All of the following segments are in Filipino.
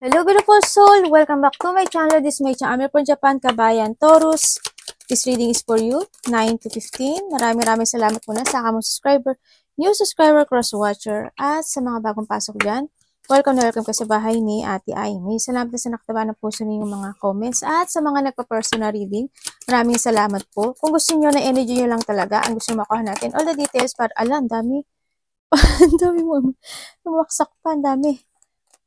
Hello beautiful soul! Welcome back to my channel. This is my channel. I'm from Japan, Kabayan, Taurus. This reading is for you, 9 to 15. Maraming salamat muna sa akamong subscriber, new subscriber, cross-watcher, at sa mga bagong pasok dyan. Welcome na welcome ka sa bahay ni Ate Aimee. Salamat na sa nakataba ng puso ninyong mga comments at sa mga nagpa-personal reading. Maraming salamat po. Kung gusto niyo na energy niyo lang talaga, ang gusto makuha natin, all the details para alam, dami. Ang dami mo. Lumaksak pa, ang dami.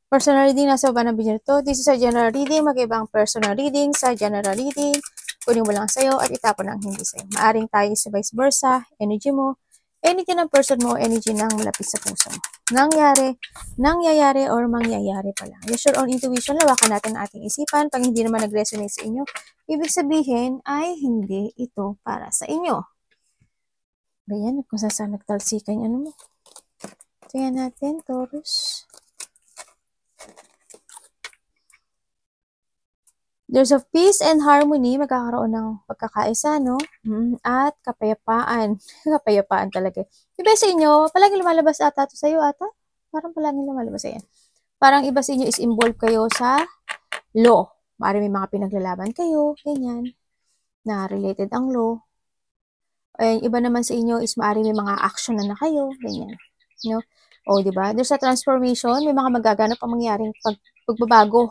Personal reading nasa baba ng video nito. This is a general reading. Mag-ibang personal reading sa general reading. Kunin mo lang sa'yo at itapon ang hindi sa'yo. Maaring tayo sa vice versa. Energy mo. Energy ng person mo. Energy ng malapit sa puso mo. Nangyayari or mangyayari pa lang. Use your own intuition. Lawakan natin ang ating isipan. Pag hindi naman nag-resonate sa inyo, ibig sabihin ay hindi ito para sa inyo. Bayan, kung saan nagtalsikan ano mo. Tingnan natin, Taurus. There's a peace and harmony, magkakaroon ng pagkakaisa, no? At kapayapaan. Kapayapaan talaga. Iba sa inyo, palagi lumalabas ata ito sa'yo ata? Parang palagi lumalabas yan. Parang iba sa inyo is involved kayo sa law. Maaaring may mga pinaglalaban kayo, ganyan. Na related ang law. Ay, iba naman sa inyo is maaaring may mga action na kayo, ganyan. No? O, diba? There's a transformation, may mga magaganap ang mangyaring pagbabago.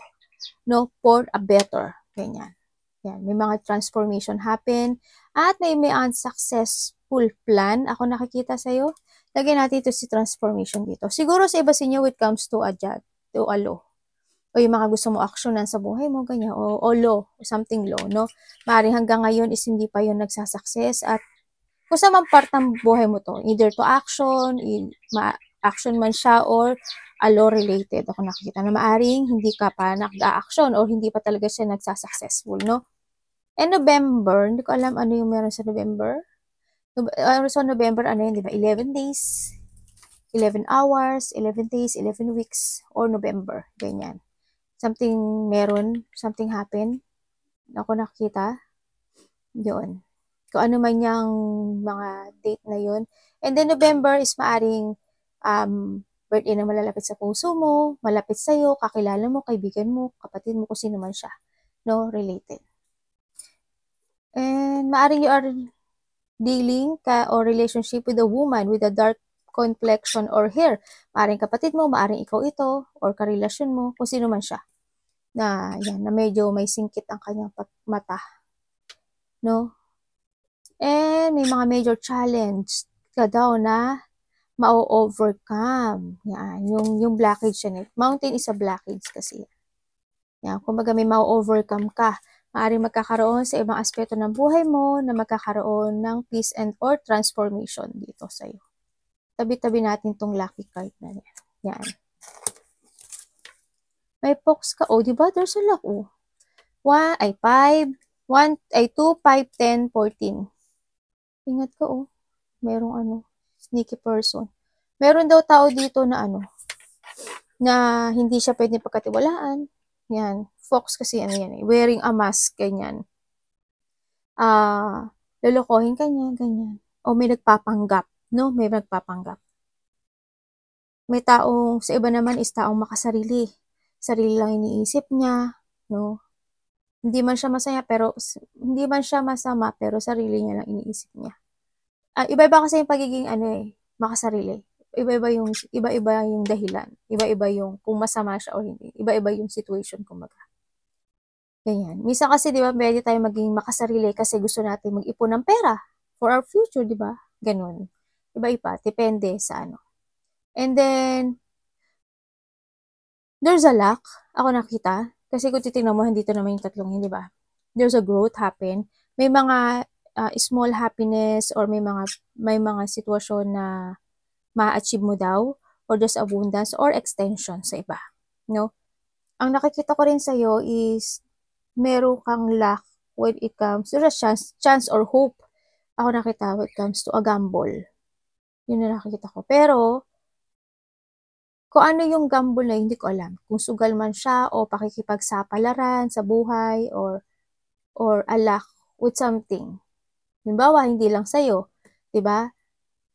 No, for a better. Ganyan. Yan. May mga transformation happen. At may unsuccessful plan. Ako nakikita sa'yo. Lagyan natin ito si transformation dito. Siguro sa iba sa inyo, it comes to a law. O yung mga gusto mo actionan sa buhay mo, ganyan. O law. Something law, no? Maaaring hanggang ngayon is hindi pa yun nagsasucess. At kung sa man part ng buhay mo to, either to action, action man siya, or law-related. Ako nakikita na maaring hindi ka pa nag-a-action or hindi pa talaga siya nagsasuccessful, no? And November, hindi ko alam ano yung meron sa November. Sa November, ano yun, di ba? 11 days, 11 hours, 11 days, 11 weeks, or November, ganyan. Something meron, something happen. Ako nakikita, yun. Kung ano man yung mga date na yun. And then November is maaring birthday na malalapit sa puso mo, malapit sa'yo, kakilala mo, kaibigan mo, kapatid mo, kung sino man siya. No? Related. And maaring you are dealing or relationship with a woman with a dark complexion or hair. Maaring kapatid mo, maaring ikaw ito, or karelasyon mo, kung sino man siya. Na, yan, na medyo may singkit ang kanyang mata. No? And may mga major challenge ka daw na ma-overcome. Yan, yung blockage yan. Mountain is a blockage kasi. Yan, kumbaga may ma-overcome ka. Maaaring magkakaroon sa ibang aspeto ng buhay mo na magkakaroon ng peace and or transformation dito sa iyo. Tabi-tabi natin tong lucky card na yan. Yan. May box ka. Oh, di ba? There's a lock. Oh. 2, 5, 10, 14. Ingat ka, oh. Merong ano. Sneaky person. Meron daw tao dito na ano, na hindi siya pwede pagkatiwalaan. Yan. Fox kasi ano yan eh. Wearing a mask, ganyan. Lolokohin ka niya, ganyan. O may nagpapanggap, no? May nagpapanggap. May taong, sa iba naman is taong makasarili. Sarili lang iniisip niya, no? Hindi man siya masaya, pero, hindi man siya masama, pero sarili niya lang iniisip niya. Iba-iba kasi yung pagiging ano eh, makasarili. Iba-iba yung dahilan. Iba-iba yung kung masama siya o hindi. Iba-iba yung situation kumbaga. Ganyan. Minsan kasi 'di ba, pwede tayong maging makasarili kasi gusto natin mag-ipon ng pera for our future, 'di ba? Ganun. Iba-iba, depende sa ano. And then there's a lack. Ako nakita kasi kung titingnan mo dito naman yung tatlong yun, 'di ba? There's a growth happen. May mga small happiness or may mga sitwasyon na ma-achieve mo daw or there's abundance or extension sa iba, no? Ang nakikita ko rin sa iyo is meron kang luck when it comes to a chance or hope. Ako nakita when it comes to a gamble. Yun na nakikita ko. Pero kung ano yung gamble na hindi ko alam. Kung sugal man siya o pakikipagsapalaran sa buhay or a luck with something. Halimbawa, hindi lang sa'yo. Diba?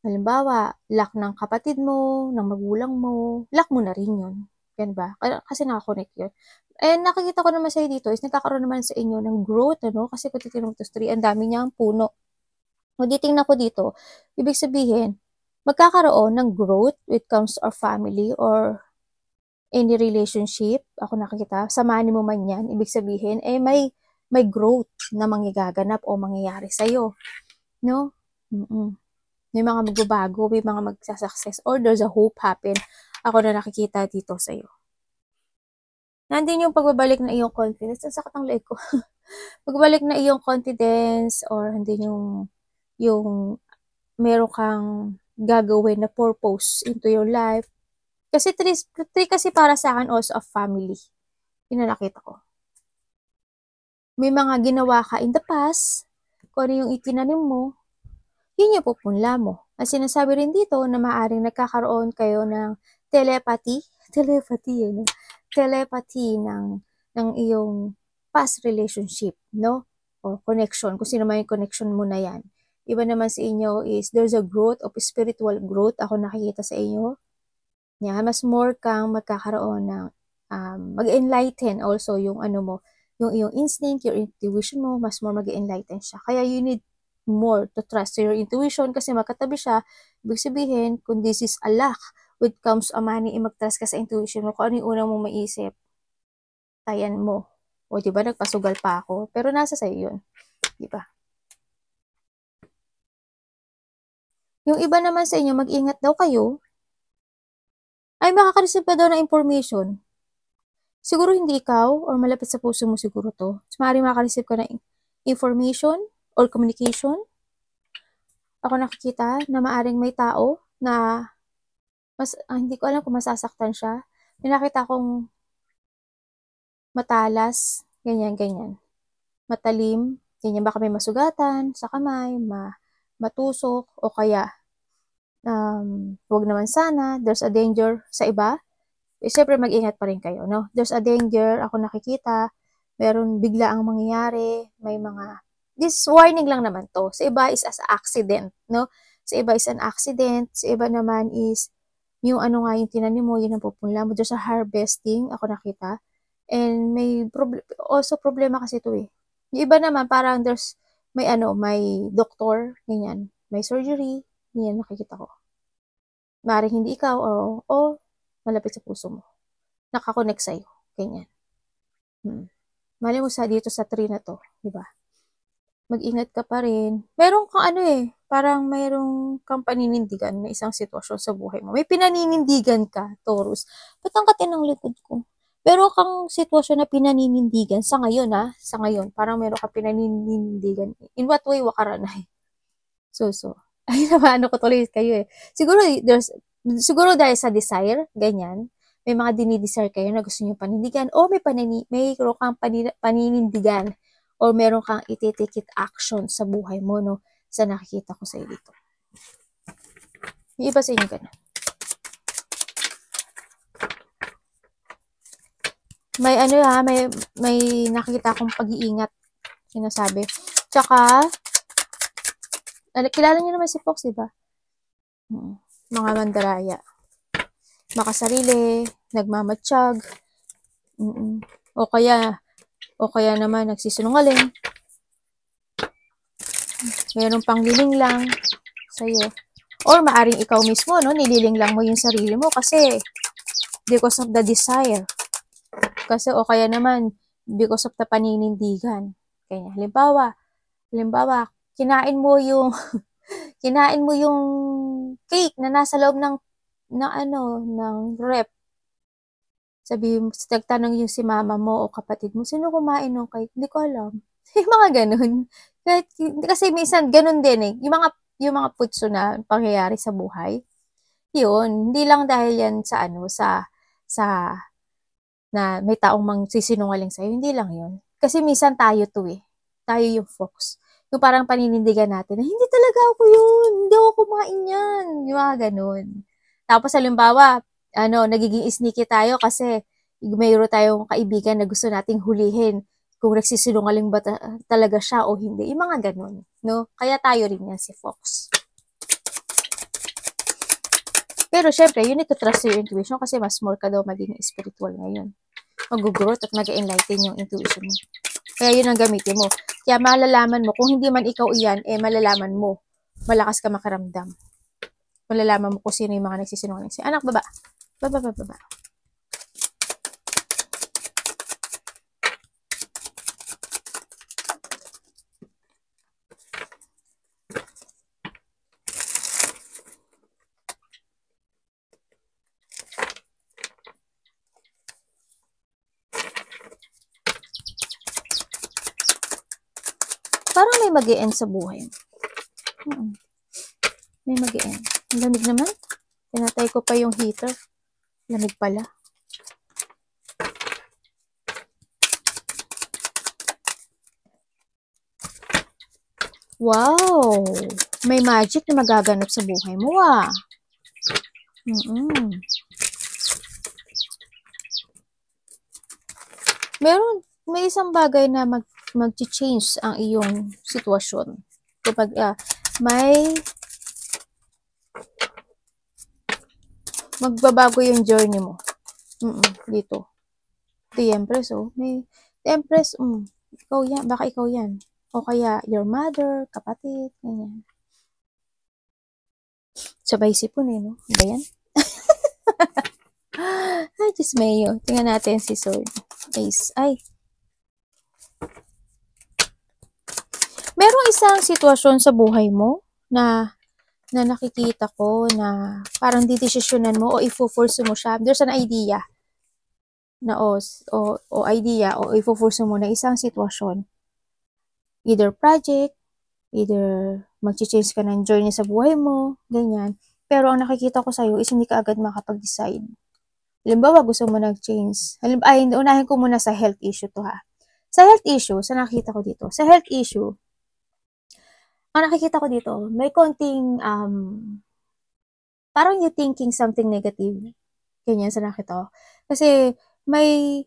Halimbawa, luck ng kapatid mo, ng magulang mo, luck mo na rin yun. Yan ba? Kasi nakakonect yun. And nakikita ko naman sa'yo dito is nagkakaroon naman sa inyo ng growth, ano? Kasi kung titignan mo to tree, ang dami niyang puno. Kung titignan ko dito, ibig sabihin, magkakaroon ng growth when it comes to our family or any relationship. Ako nakikita, samahan mo man yan, ibig sabihin, may growth na mangyagaganap o mangyayari sa'yo. No? May mga magbabago, may mga magsasuccess, or there's a hope happen. Ako na nakikita dito sa'yo. Nandun yung pagbabalik na iyong confidence. Ang sakit ng leg ko. Pagbabalik na iyong confidence or nandun yung meron kang gagawin na purpose into your life. Kasi three kasi para sa akin also of family. Yun na nakita ko. May mga ginawa ka in the past, kung ano yung itinanim mo, yun yung pupunla mo. At sinasabi rin dito na maaaring nagkakaroon kayo ng telepathy ng iyong past relationship, no? O connection, kung sino man yung connection mo na yan. Iba naman sa inyo is there's a growth of spiritual growth. Ako nakikita sa inyo. Yan, mas more kang magkakaroon ng mag-enlighten also yung ano mo, yung iyong instinct, your intuition mo, mas more mag-enlighten siya. Kaya you need more to trust your intuition kasi makatabi siya. Ibig sabihin, kung this is a lack when it comes to money, mag-trust ka sa intuition mo. Kung ano yung unang mong maisip, tayan mo. O diba, nagpasugal pa ako. Pero nasa sa'yo yun. Diba? Yung iba naman sa inyo, mag-ingat daw kayo. Ay, makaka-receive ka daw ng information. Siguro hindi ikaw or malapit sa puso mo siguro to. So, maaaring makaka-receive ka ng information or communication. Ako nakikita na maaaring may tao na hindi ko alam kung masasaktan siya. May nakita akong matalas, ganyan. Matalim, ganyan, baka may masugatan sa kamay, matusok, o kaya huwag naman sana, there's a danger sa iba. Siyempre mag-ingat pa rin kayo, no? There's a danger, ako nakikita, meron bigla ang mangyayari, may mga, this warning lang naman to. Sa iba is as accident, no? Sa iba is an accident, sa iba naman is, yung ano nga yung tinanim mo, yun ang pupunla mo. There's a harvesting, ako nakita. And may also problema kasi ito eh. Yung iba naman, parang may doktor, ganyan, may surgery, ganyan nakikita ko. Maaaring hindi ikaw, o malapit sa puso mo. Nakakonect sa'yo. Ganyan. Mali mo dito sa tree na to. Diba? Mag-ingat ka pa rin. Meron kang parang mayroong kang paninindigan na isang sitwasyon sa buhay mo. May pinaninindigan ka, Taurus. Ba't ang katin ng likod ko? Meron kang sitwasyon na pinaninindigan sa ngayon, Sa ngayon. Parang meron kang pinaninindigan. In what way, wakaranay? So. Ay, naman, ko tuloy kayo eh. Siguro dahil sa desire, ganyan, may mga dinidesire kayo na gusto nyo panindigan, o may kang paninindigan, o meron kang ititikit action sa buhay mo, no? Sa nakikita ko sa iyo dito. Yung iba sa inyo ganun. May nakikita akong pag-iingat, sinasabi. Tsaka, kilala niyo naman si Fox, diba? Mga mandaraya. Makasarili, nagmamatsyag, o kaya naman nagsisinungaling. Mayroon pang liling lang sa'yo. Or maaring ikaw mismo, no, nililing lang mo yung sarili mo kasi because of the desire. Kasi o kaya naman because of the paninindigan. Kaya halimbawa, kinain mo yung cake na nasa loob ng rep. Sabihin mo, nagtanong yung si mama mo o kapatid mo, sino kumain ng cake? Hindi ko alam. Yung mga ganun. Kasi minsan ganun din eh. Yung mga putso na pangyayari sa buhay. Yun, hindi lang dahil yan sa na may taong magsisinungaling sa'yo. Hindi lang yun. Kasi minsan tayo to eh. Tayo yung Fox. Yung parang paninindigan natin na hindi talaga ako yun. Hindi ako kumain yan. Yung mga ganun. Tapos halimbawa, nagiging sneaky tayo kasi mayroon tayong kaibigan na gusto nating hulihin kung nagsisinungaling ba talaga siya o hindi. Yung mga ganun. No? Kaya tayo rin yan si Fox. Pero syempre, you need to trust your intuition kasi mas more ka daw maging spiritual ngayon. Mag-growth at mag-enlighten yung intuition mo. Kaya yun ang gamitin mo. Kaya malalaman mo, kung hindi man ikaw iyan, malalaman mo. Malakas ka makaramdam. Malalaman mo kung sino yung mga nagsisinungaling. Anak, baba. Baba. Parang may mag-e-end sa buhay mo. May mag-e-end. Ang lamig naman. Tinatay ko pa yung heater. Lamig pala. Wow! May magic na magaganap sa buhay mo, ah. May isang bagay na mag-change ang iyong sitwasyon. Kapag magbabago yung journey mo. Dito. The Empress, May Empress, ikaw yan. Baka ikaw yan. O kaya your mother, kapatid, ganyan. Sabay sipon no? Ba yan? Ay, Diyos mayo. Tingnan natin si Sword. Ace. Ay. Merong isang sitwasyon sa buhay mo na nakikita ko na parang didesisyonan mo o ifo-force mo siya. There's an idea na idea o ifo-force mo na isang sitwasyon. Either project, either mag-change ka ng journey sa buhay mo, ganyan. Pero ang nakikita ko sa'yo is hindi ka agad makapag-decide. Halimbawa, gusto mo nag-change. Unahin ko muna sa health issue to ha. Sa health issue, sa nakikita ko dito, sa health issue, ang nakikita ko dito, may konting, parang you thinking something negative. Ganyan sa nakita ko. Kasi, may,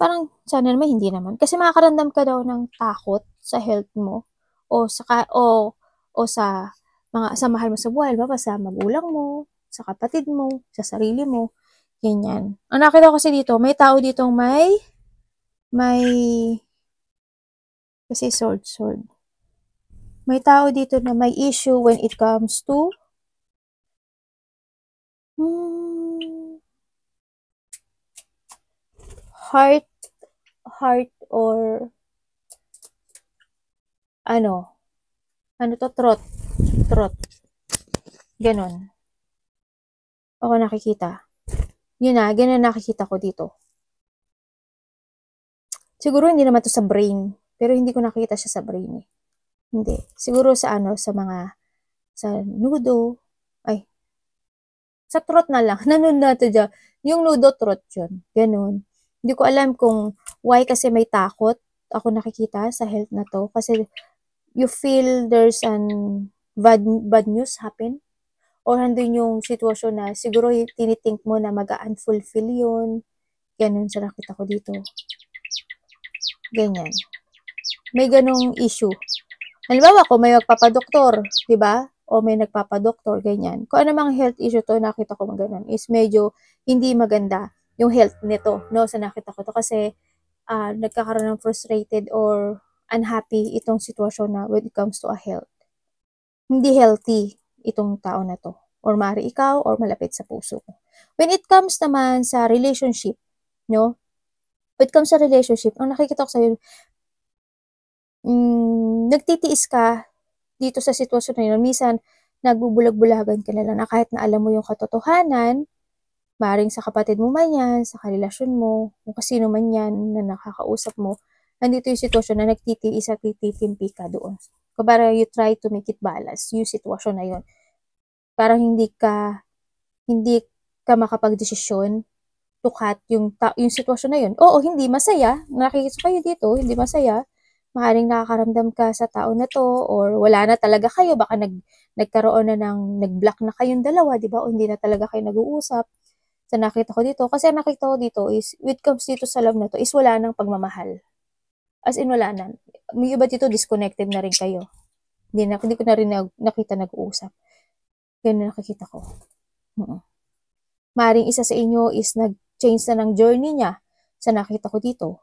parang, sana naman, hindi naman. Kasi makakaramdam ka daw ng takot sa health mo, o sa mahal mo sa buhay, ba sa magulang mo, sa kapatid mo, sa sarili mo, ganyan. Ang nakita ko kasi dito, may tao ditong kasi sword. May tao dito na may issue when it comes to heart or throat. Ganon. Ako nakikita. Yun na, ganun nakikita ko dito. Siguro hindi naman to sa brain, pero hindi ko nakita siya sa brain eh. Hindi. Siguro sa sa nudo, sa throat na lang. Nanon na to dyan. Yung nudo throat yun. Ganun. Hindi ko alam kung why kasi may takot ako nakikita sa health na to. Kasi you feel there's an bad news happen. Or handun yung sitwasyon na siguro tinitink mo na mag-unfulfill yun. Ganun sa nakita ko dito. Ganyan. May ganong issue. Halimbawa, kung may magpapadoktor, di ba? O may nagpapadoktor, ganyan. Kung ano mga health issue to, nakita ko ganun, is medyo hindi maganda yung health nito, no? Sa nakita ko to kasi nagkakaroon ng frustrated or unhappy itong sitwasyon na when it comes to a health. Hindi healthy itong tao na to. Or maaari ikaw or malapit sa puso ko. When it comes naman sa relationship, no? When it comes sa relationship, ang nakikita ko sa'yo, nagtitiis ka dito sa sitwasyon na yun. Minsan, nagbubulag-bulagan ka na lang na kahit na alam mo yung katotohanan, maring sa kapatid mo man yan, sa karelasyon mo, kung kasino man yan na nakakausap mo, nandito yung sitwasyon na nagtitiis at tititimpi ka doon. Para you try to make it balance, yung sitwasyon na yun. Parang hindi ka makapag-desisyon to cut yung sitwasyon na yun. Oo, hindi masaya. Nakikita kayo dito, hindi masaya. Maaaring nakakaramdam ka sa tao na to or wala na talaga kayo. Baka nagkaroon na nag-block na kayong dalawa, di ba? O hindi na talaga kayo nag-uusap. Sa nakita ko dito. Kasi nakita ko dito is, when it comes dito sa love na to, is wala nang pagmamahal. As in, wala na. May iba dito, disconnected na rin kayo. Hindi ko na rin nakita nag-uusap. Ganun nakikita ko. Maring isa sa inyo is nag-change na ng journey niya sa nakita ko dito.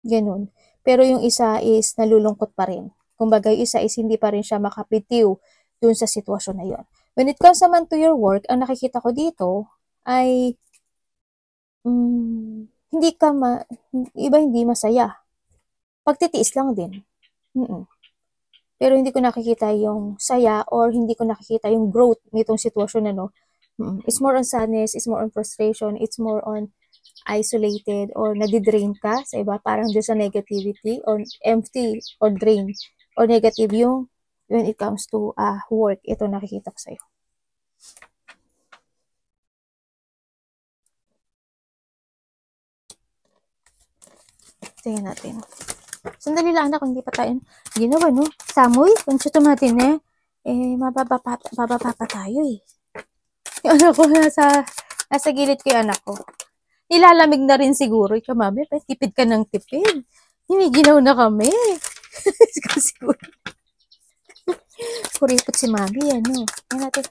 Ganun. Pero yung isa is nalulungkot pa rin. Kumbaga, yung isa is hindi pa rin siya makapitiw dun sa sitwasyon na yon. When it comes naman to your work, ang nakikita ko dito ay hindi ka iba hindi masaya. Pagtitiis lang din. Pero hindi ko nakikita yung saya or hindi ko nakikita yung growth nitong sitwasyon na no. It's more on sadness, it's more on frustration, it's more on isolated or nadidrain ka sa iba, parang doon sa negativity or empty or drain or negative yung when it comes to work. Ito nakikita ko sa'yo. Tingnan natin. Sandali lang anak, hindi pa tayo ginawa, no? Samoy, kung siya tumatin mababa pa tayo eh. Yung anak ko, nasa gilid ko yung anak ko. Nilalamig na rin siguro. Ikaw, mami, tipid ka ng tipid. Hiniginaw na kami. Siguro. Kuripot si mami, ano. Yan natin.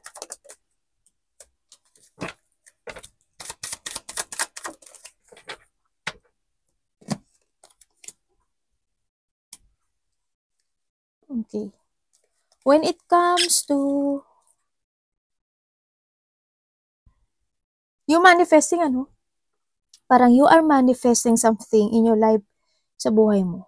Okay. When it comes to you manifesting, ano? Parang you are manifesting something in your life sa buhay mo.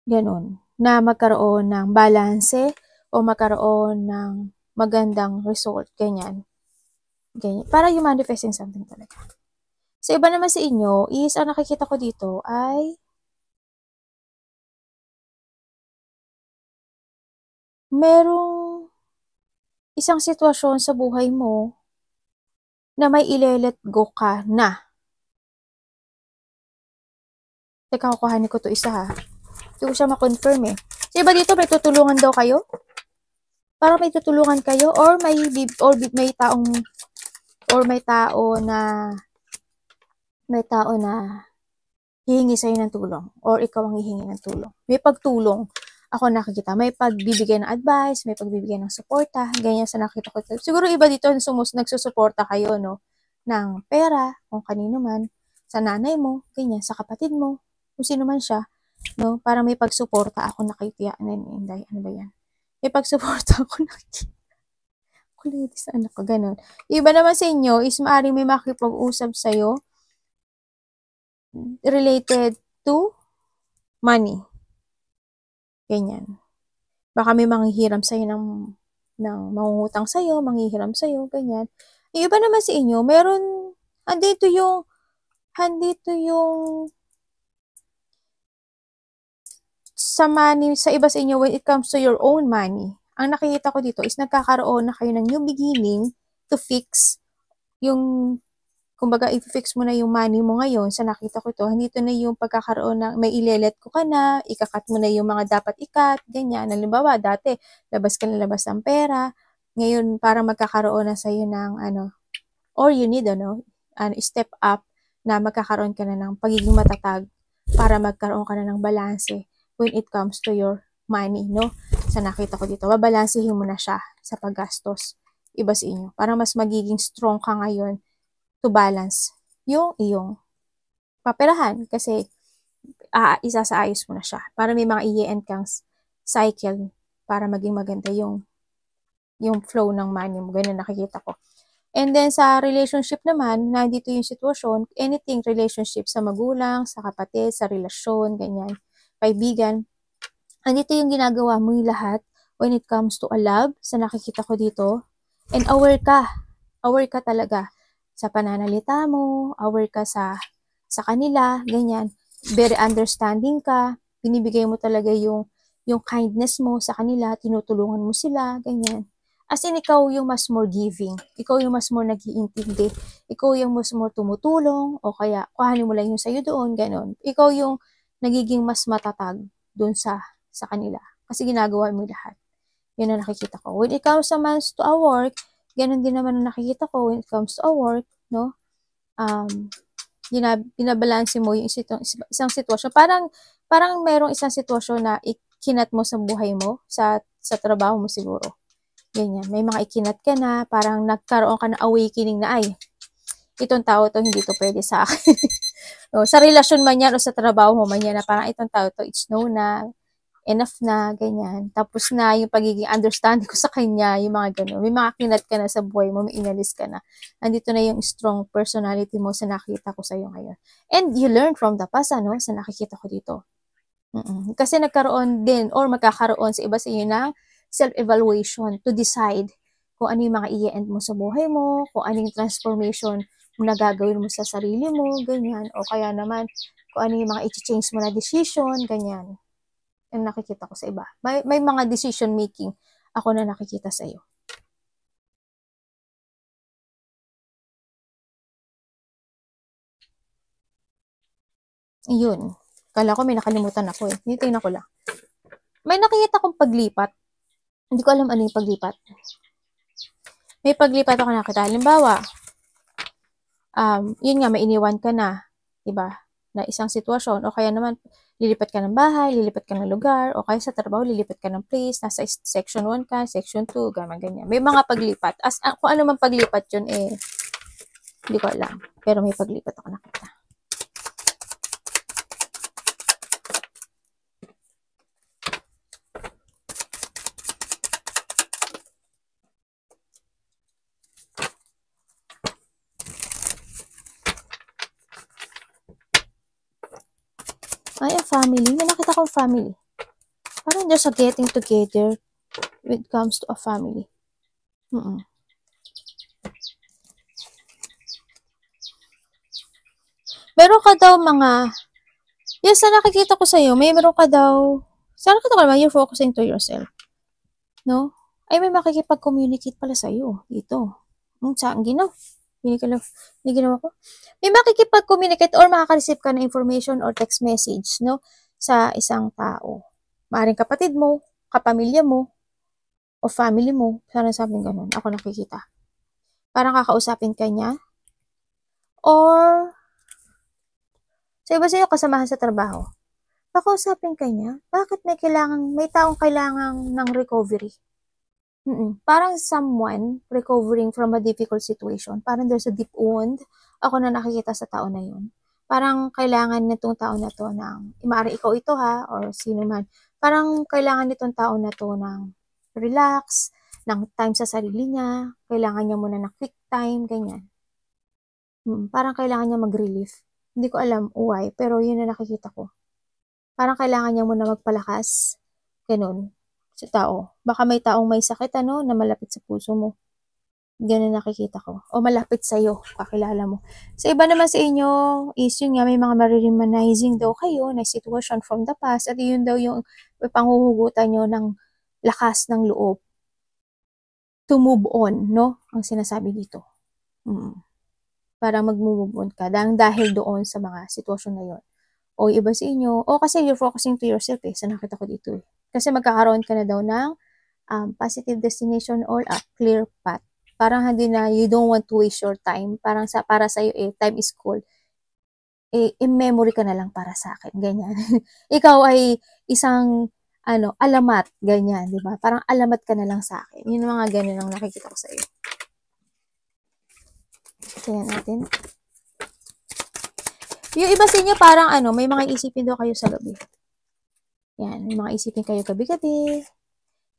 Ganon. Na magkaroon ng balanse o magkaroon ng magandang result. Ganyan. Ganyan. Para you manifesting something talaga. Sa iba naman sa inyo, is ang nakikita ko dito ay merong isang sitwasyon sa buhay mo na may ile-let go ka na. Teka, kukuhanin ko to isa ha. Hindi ko siya ma-confirm eh. So, iba dito, may tutulungan daw kayo? Parang may tutulungan kayo or may tao na hihingi sa'yo ng tulong or ikaw ang hihingi ng tulong. May pagtulong ako nakikita. May pagbibigay ng advice, may pagbibigay ng suporta, ganyan sa nakita ko. Siguro iba dito nagsusuporta kayo, no? Ng pera, kung kanino man, sa nanay mo, ganyan, sa kapatid mo, kung sino man siya, no? Para may pagsuporta ako nakikita. Ano ba yan? May pagsuporta ako nakikita. Kulit sa anak ko, ganun. Iba naman sa inyo is maaaring may makipag-usap sa'yo related to money. Ganyan. Baka may manghihiram sa'yo ng mangungutang sa'yo, manghihiram sa'yo, ganyan. Yung iba naman sa inyo, andito yung sa money, sa iba sa inyo, when it comes to your own money, ang nakikita ko dito is nagkakaroon na kayo ng new beginning to fix yung, kumbaga, i-fix mo na yung money mo ngayon. Sa nakita ko to, dito na yung pagkakaroon na may ilelet ko ka na, ikakat mo na yung mga dapat ikat, ganyan. Halimbawa, dati, labas ka na labas ng pera. Ngayon, para magkakaroon na sa'yo ng, or you need, step up na magkakaroon ka na ng pagiging matatag para magkaroon ka na ng balanse when it comes to your money, no? Sa nakita ko dito, babalansihin mo na siya sa paggastos. Iba sa inyo. Para mas magiging strong ka ngayon to balance yung iyong paperahan kasi isasaayos mo na siya. Para may mga i-end kang cycle para maging maganda yung flow ng money mo. Ganun nakikita ko. And then sa relationship naman, nandito yung sitwasyon, anything relationship sa magulang, sa kapatid, sa relasyon, ganyan, kaibigan. Andito yung ginagawa mo yung lahat when it comes to a love, sa nakikita ko dito. And aware ka talaga sa pananalita mo, aware ka sa kanila, ganyan. Very understanding ka, binibigay mo talaga yung kindness mo sa kanila, tinutulungan mo sila, ganyan. As in, ikaw yung mas more giving. Ikaw yung mas more nag-iintindi. Ikaw yung mas more tumutulong o kaya kuhanin mo lang yung sa'yo doon, gano'n. Ikaw yung nagiging mas matatag doon sa kanila. Kasi ginagawa mo lahat. Yun ang nakikita ko. When it comes naman to a work, gano'n din naman ang nakikita ko when it comes to a work, no? Binabalanse mo yung isang sitwasyon. Parang merong isang sitwasyon na ikinat mo sa buhay mo, sa trabaho mo siguro. Ganyan. May mga ikinat ka na, parang nagkaroon ka na awakening na, ay, itong tao to, hindi to pwede sa akin. O, sa relasyon man yan o sa trabaho mo man yan, na parang itong tao to, it's no na, enough na, ganyan. Tapos na yung pagiging understanding ko sa kanya, yung mga gano'n. May mga kinat ka na sa buhay mo, may inalis ka na. Andito na yung strong personality mo sa nakita ko sa'yo ngayon. And you learn from the past, ano, sa nakikita ko dito. Kasi nagkaroon din or magkakaroon sa iba sa inyo ng self-evaluation to decide kung ano yung mga i-end mo sa buhay mo, kung ano yung transformation na gagawin mo sa sarili mo, ganyan. O kaya naman, kung ano yung mga i-change mo na decision, ganyan. Yung nakikita ko sa iba. May mga decision making ako na nakikita sa iyo. Yun. Kala ko may nakalimutan ako eh. Tingnan ko lang. May nakikita kong paglipat. Hindi ko alam ano yung paglipat. May paglipat ako nakita. Halimbawa, yun nga, may iniwan ka na, diba? Na isang sitwasyon. O kaya naman, lilipat ka ng bahay, lilipat ka ng lugar, o kaya sa trabaho, lilipat ka ng place, nasa section 1 ka, section 2, ganyan. May mga paglipat. Kung ano man paglipat yun, eh, hindi ko alam. Pero may paglipat ako nakita. Ay, a family. May nakita kong family. Parang there's a getting together when it comes to a family. Meron ka daw mga, yes, sa nakikita ko sa'yo, meron ka daw, sa nakita ko naman, you're focusing to yourself. No? Ay, may makikipag-communicate pala sa'yo. Dito. Saan ginaw? Hindi ginawa ko. May makikipag-communicate or makaka-receive ka ng information or text message, no? Sa isang tao. Maaring kapatid mo, kapamilya mo, o family mo. Sana sabing ganun. Ako nakikita. Parang kakausapin ka niya. Or, sa iba sa'yo, kasamahan sa trabaho. Kakausapin ka niya. Bakit may taong kailangan ng recovery? Parang someone recovering from a difficult situation. Parang there's a deep wound. Ako na nakikita sa tao na yun. Parang kailangan nitong tao na to ng, maaari ikaw ito ha, or sino man. Parang kailangan nitong tao na to ng relax, ng time sa sarili niya. Kailangan niya muna ng quick time, ganyan. Parang kailangan niya mag-relief. Hindi ko alam why, pero yun na nakikita ko. Parang kailangan niya muna magpalakas. Ganun. Sa tao. Baka may taong may sakit, ano, na malapit sa puso mo. Ganun nakikita ko. O malapit sa'yo, kakilala mo. Sa iba naman sa inyo, is yun nga, may mga mariremanizing daw kayo na situation from the past at yun daw yung panghuhugutan nyo ng lakas ng loob to move on, no? Ang sinasabi dito. Parang mag-move on ka dahil doon sa mga sitwasyon na yun. O iba sa inyo, o kasi you're focusing to yourself eh, sa nakita ko dito eh. Kasi magkakaroon ka na daw ng positive destination or a clear path. Parang hindi na, you don't want to waste your time. Parang para sa'yo eh, time is gold. Eh, in-memory ka na lang para sa akin. Ganyan. Ikaw ay isang, alamat. Ganyan, di ba? Parang alamat ka na lang sa akin. Yun mga ganyan ang nakikita ko sa'yo. Tingnan natin. Yung iba sa inyo parang may mga isipin daw kayo sa gabi. Yan, may mga isipin kayo gabi-gabi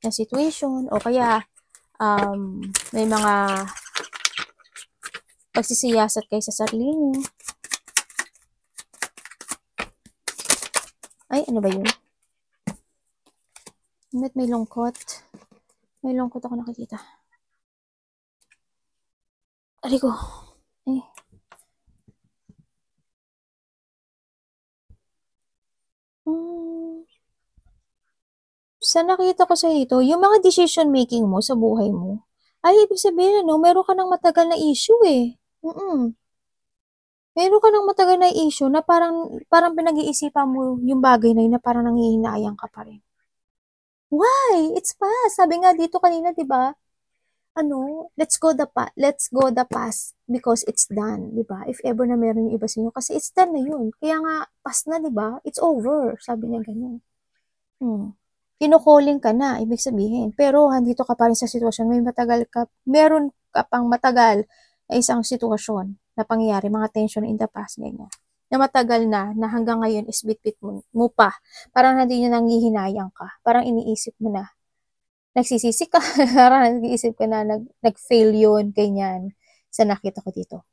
na situation o kaya may mga pagsisiyasat kayo sa sarili niyo. Ay, ano ba yun? May lungkot. May lungkot ako nakikita. Aray ko. Ay. Sa nakita ko sa ito, yung mga decision making mo sa buhay mo, ay ibig sabihin, meron ka ng matagal na issue eh. Meron ka ng matagal na issue na parang pinag-iisipan mo yung bagay na yun na parang nangihinayang ka pa rin. Why? It's past. Sabi nga dito kanina, di ba? Let's go the past because it's done, di ba? If ever na meron yung iba sa inyo, kasi it's done na yun. Kaya nga, past na, di ba? It's over. Sabi niya ganun. kino-calling ka na, ibig sabihin. Pero andito ka pa rin sa sitwasyon, meron ka pang matagal na isang sitwasyon na pangyayari, mga tension in the past, ganyan. Na matagal na hanggang ngayon is bitbit mo pa. Parang hindi nyo nangihinayang ka. Parang iniisip mo na. Nagsisisi ka. Parang nag-iisip ka na, nag-fail yun, ganyan. Sa nakita ko dito.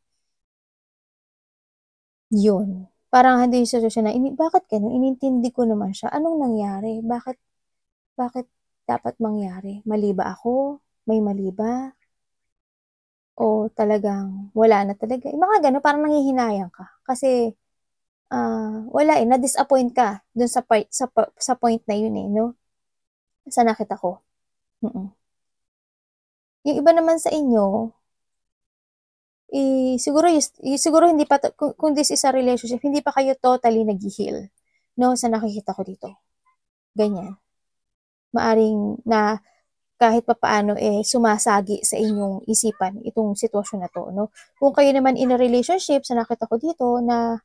Yun. Parang hindi yung sitwasyon na, bakit ganun? Inintindi ko naman siya. Anong nangyari? Bakit dapat mangyari? Mali ba ako? May mali ba? O talagang wala na talaga? Yung mga gano'n, parang nanghihinayang ka. Kasi, wala eh, na-disappoint ka dun sa point na yun eh, no? Sa nakita ko. Yung iba naman sa inyo, siguro hindi pa, kung this is a relationship, hindi pa kayo totally nag-heal. No, sa nakikita ko dito. Ganyan. Maaring na kahit papaano sumasagi sa inyong isipan itong sitwasyon na 'to, 'no? Kung kayo naman in a relationship, sa nakita ko dito na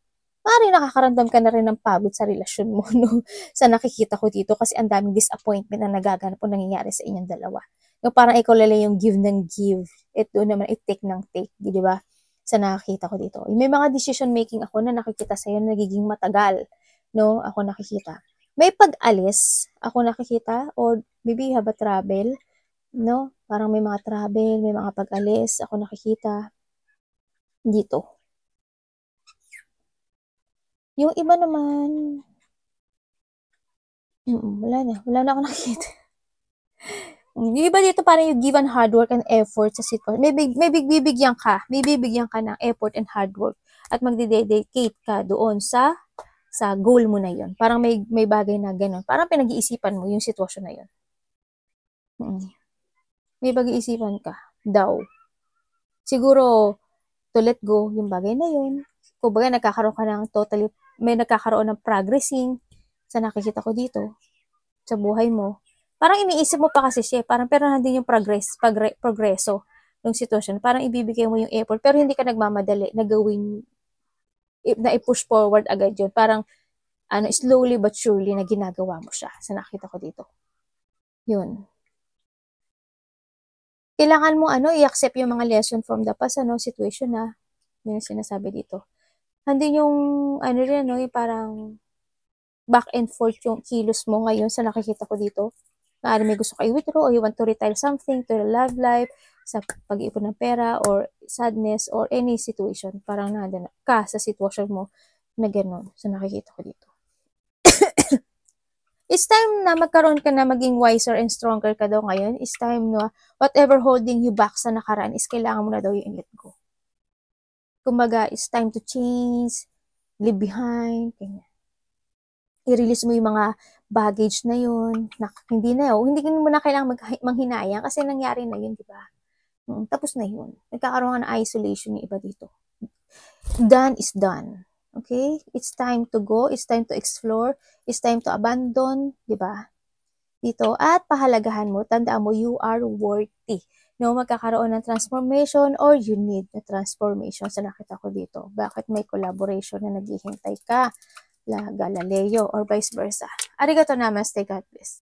maaaring nakakaramdam ka na rin ng pagod sa relasyon mo, 'no? Sa nakikita ko dito kasi ang daming disappointment na nagaganap o nangyayari sa inyong dalawa. No, parang ikaw lang yung give ng give, doon naman take ng take, 'di ba? Sa nakikita ko dito. May mga decision making ako na nakikita sa'yo na nagiging matagal, 'no? Ako nakikita. May pag-alis ako nakikita or maybe you have a travel, no? Parang may mga travel, may mga pag-alis ako nakikita dito. Yung iba naman, wala na ako nakikita. Yung iba dito parang yung given hard work and effort sa sitwasyon. May bibigyan ka ng effort and hard work at magde-dedicate ka doon sa goal mo na yun. Parang may bagay na ganun. Parang pinag-iisipan mo yung sitwasyon na yun. May pag-iisipan ka daw. Siguro, to let go yung bagay na yun. Kumbaga, may nagkakaroon ng progressing sa nakikita ko dito, sa buhay mo. Parang iniisip mo pa kasi siya, pero nandun yung progreso ng sitwasyon. Parang ibibigay mo yung effort, pero hindi ka nagmamadali na gawin, na i-push forward agad yun. Parang, slowly but surely na ginagawa mo siya sa nakita ko dito. Yun. Kailangan mo i-accept yung mga lesson from the past, situation na, yun yung sinasabi dito. Hindi yung, rin, yung parang, back and forth yung kilos mo ngayon sa nakikita ko dito. Maaari may gusto ka i-withdraw or you want to retire something to the love life, sa pag-iipon ng pera or sadness or any situation. Parang nandun ka sa sitwasyon mo na gano'n sa nakikita ko dito. It's time na magkaroon ka na maging wiser and stronger ka daw ngayon. It's time na whatever holding you back sa nakaraan is kailangan mo na daw yung let go. Kumbaga, it's time to change, leave behind, ganyan. I-release mo yung mga baggage na yun, na hindi mo na kailangang manghinayang kasi nangyari na yun, di ba? Tapos na yun. Nagkakaroon ng isolation yung iba dito. Done is done. Okay? It's time to go, it's time to explore, it's time to abandon, di ba? Dito. At pahalagahan mo, tandaan mo, you are worthy. No, magkakaroon ng transformation or you need the transformation sa nakita ko dito. Bakit may collaboration na naghihintay ka? Galileo or vice versa. Arigato namaste, God bless.